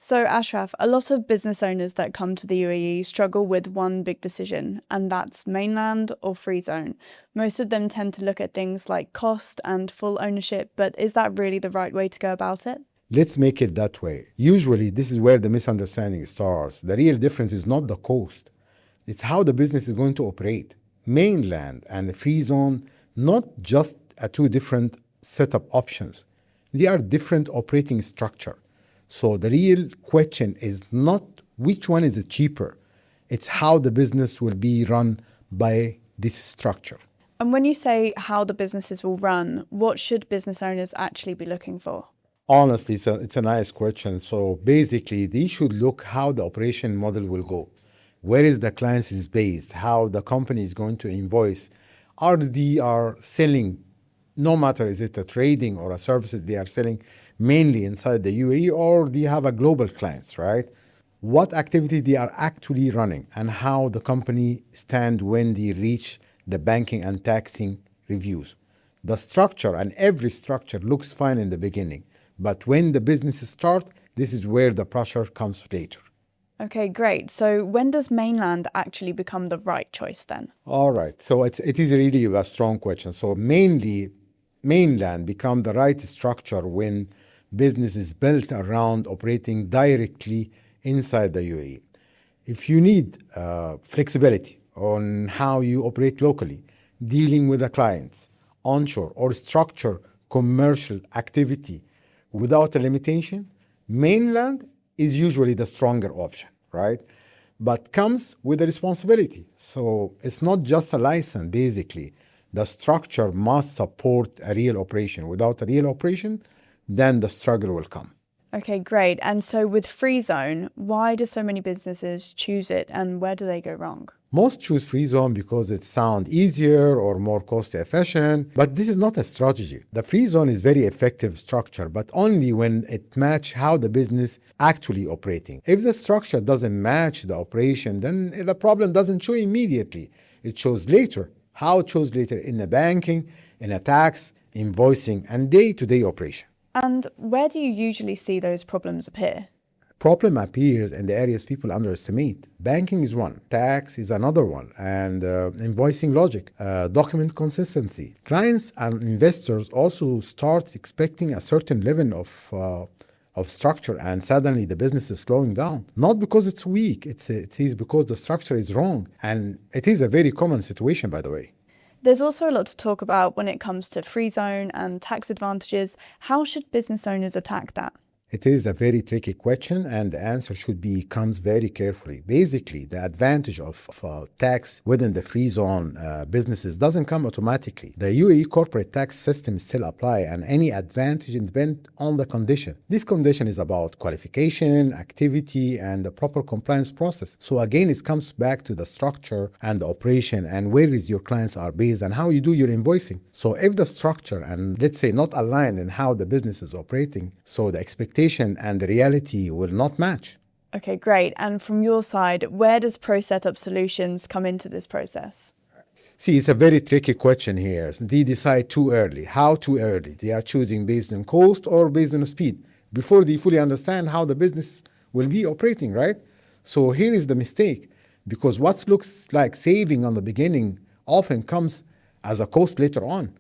So, Ashraf, a lot of business owners that come to the UAE struggle with one big decision, and that's mainland or free zone. Most of them tend to look at things like cost and full ownership, but is that really the right way to go about it? Let's make it that way. Usually, this is where the misunderstanding starts. The real difference is not the cost, it's how the business is going to operate. Mainland and the free zone, not just two different setup options, they are different operating structure. So the real question is not which one is cheaper, it's how the business will be run by this structure. And when you say how the businesses will run, what should business owners actually be looking for? Honestly, it's a nice question. So basically, they should look how the operation model will go. Where is the client is based? How the company is going to invoice? Are they are selling, no matter is it a trading or a services they are selling mainly inside the UAE, or they have a global clients, right? What activity they are actually running and how the company stand when they reach the banking and taxing reviews. The structure and every structure looks fine in the beginning. But when the businesses start, this is where the pressure comes later. Okay, great. So when does mainland actually become the right choice then? All right. So it is really a strong question. So mainly, mainland become the right structure when business is built around operating directly inside the UAE. If you need flexibility on how you operate locally, dealing with the clients, onshore, or structure commercial activity without a limitation, mainland is usually the stronger option, right? But comes with a responsibility. So it's not just a license, basically. The structure must support a real operation. Without a real operation, then the struggle will come. Okay, great. And so with free zone, why do so many businesses choose it and where do they go wrong? Most choose free zone because it sounds easier or more cost efficient, but this is not a strategy. The free zone is very effective structure, but only when it match how the business actually operating. If the structure doesn't match the operation, then the problem doesn't show immediately. It shows later. How it shows later in the banking, in a tax, invoicing, and day-to-day operation. And where do you usually see those problems appear? Problem appears in the areas people underestimate. Banking is one, tax is another one, and invoicing logic, document consistency. Clients and investors also start expecting a certain level of structure, and suddenly the business is slowing down. Not because it's weak, it is because the structure is wrong, and it is a very common situation, by the way. There's also a lot to talk about when it comes to free zone and tax advantages. How should business owners attack that? It is a very tricky question, and the answer should be comes very carefully. Basically, the advantage of tax within the free zone businesses doesn't come automatically. The UAE corporate tax system still apply, and any advantage depends on the condition. This condition is about qualification, activity, and the proper compliance process. So again, it comes back to the structure and the operation and where is your clients are based and how you do your invoicing. So if the structure and let's say not aligned in how the business is operating, so the expectation and the reality will not match. Okay, great. And from your side, where does ProSetup Solutions come into this process? See, it's a very tricky question here. They decide too early. How too early? They are choosing based on cost or based on speed before they fully understand how the business will be operating, right? So here is the mistake, because what looks like saving on the beginning often comes as a cost later on.